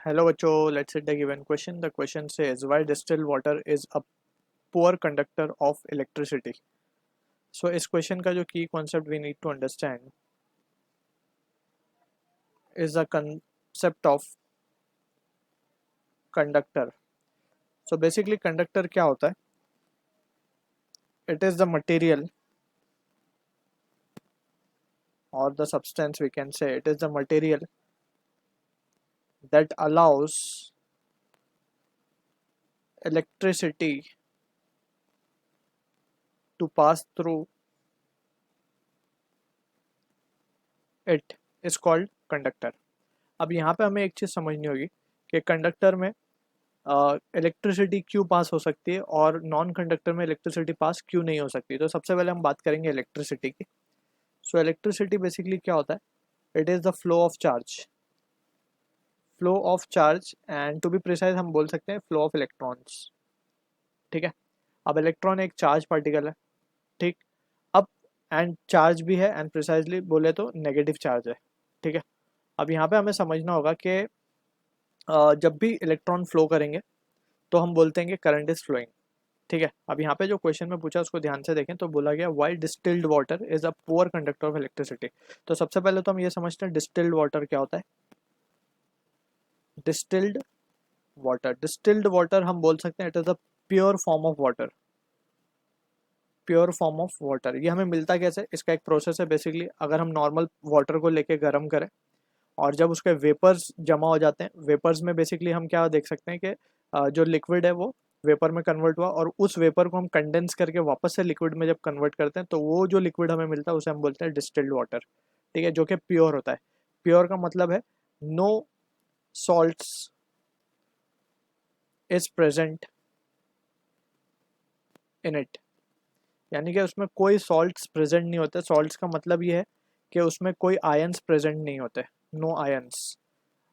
Hello बच्चों, let's hit the given question. The question says why distilled water is a poor conductor of electricity. So इस question का जो key concept we need to understand is the concept of conductor. So basically conductor क्या होता है? It is the material or the substance, we can say it is the material that allows electricity to pass through it is called conductor. अब यहाँ पे हमें एक चीज़ समझनी होगी कि कंडक्टर में इलेक्ट्रिसिटी क्यों पास हो सकती है और नॉन कंडक्टर में इलेक्ट्रिसिटी पास क्यों नहीं हो सकती। तो सबसे पहले हम बात करेंगे इलेक्ट्रिसिटी की। सो इलेक्ट्रिसिटी बेसिकली क्या होता है? It is the flow of charge and to be precise हम बोल सकते हैं फ्लो ऑफ इलेक्ट्रॉन्स। ठीक है, अब इलेक्ट्रॉन एक चार्ज पार्टिकल है, ठीक। अब एंड चार्ज भी है एंड प्रिसाइजली बोले तो नेगेटिव चार्ज है, ठीक है। अब यहाँ पे हमें समझना होगा कि जब भी इलेक्ट्रॉन फ्लो करेंगे तो हम बोलते हैं कि करंट इज फ्लोइंग, ठीक है। अब यहाँ पे जो क्वेश्चन में पूछा उसको ध्यान से देखें तो बोला गया why distilled water is a poor conductor of electricity. तो सबसे पहले तो हम ये समझते हैं डिस्टिल्ड वाटर क्या होता है। डिस्टिल्ड वाटर हम बोल सकते हैं it is a pure form of water. Pure form of water ये हमें मिलता कैसे? इसका एक प्रोसेस है। बेसिकली अगर हम नॉर्मल वाटर को लेके गर्म करें और जब उसके वेपर्स जमा हो जाते हैं, वेपर्स में बेसिकली हम क्या देख सकते हैं कि जो लिक्विड है वो वेपर में कन्वर्ट हुआ और उस वेपर को हम कंडेंस करके वापस से लिक्विड में जब कन्वर्ट करते हैं तो वो जो लिक्विड हमें मिलता है उसे हम बोलते हैं डिस्टिल्ड वाटर, ठीक है, जो कि प्योर होता है। प्योर का मतलब है no salts is present in it, यानी कि उसमें कोई सॉल्ट्स प्रेजेंट नहीं होते। सॉल्ट्स का मतलब ये है कि उसमें कोई आयंस प्रेजेंट नहीं होते, नो आयंस।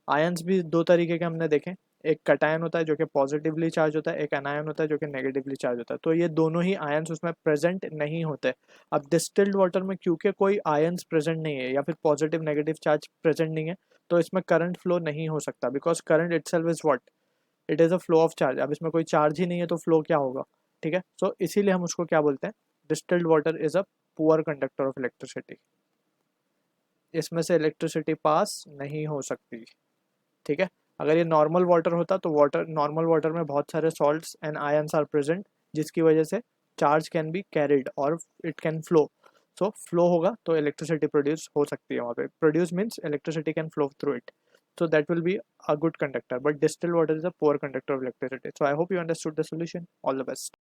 आयंस भी दो तरीके के हमने देखे, एक कटायन होता है जो कि पॉजिटिवली चार्ज होता है, एक अनायन होता है जो कि नेगेटिवली चार्ज होता है। तो ये दोनों ही आयंस उसमें प्रेजेंट नहीं होते। अब डिस्टिल्ड वाटर में क्योंकि कोई आयंस प्रेजेंट नहीं है या फिर पॉजिटिव नेगेटिव चार्ज प्रेजेंट नहीं है तो इसमें करंट फ्लो नहीं हो सकता, because current itself is what, it is a flow of charge. अब इसमें कोई चार्ज ही नहीं है तो फ्लो क्या होगा, ठीक है। सो इसीलिए हम उसको क्या बोलते हैं, distilled water is a poor conductor of electricity. इसमें से इलेक्ट्रिसिटी पास नहीं हो सकती, ठीक है। अगर ये नॉर्मल वाटर होता तो नॉर्मल वाटर में बहुत सारे salts and ions are present जिसकी वजह से चार्ज कैन बी कैरिड और it can flow. So flow होगा तो इलेक्ट्रिसिटी प्रोड्यूस हो सकती है वहाँ पे। Produce means electricity can flow through it, so that will be a good conductor, but distilled water is a poor conductor of electricity. So I hope you understood the solution. All the best.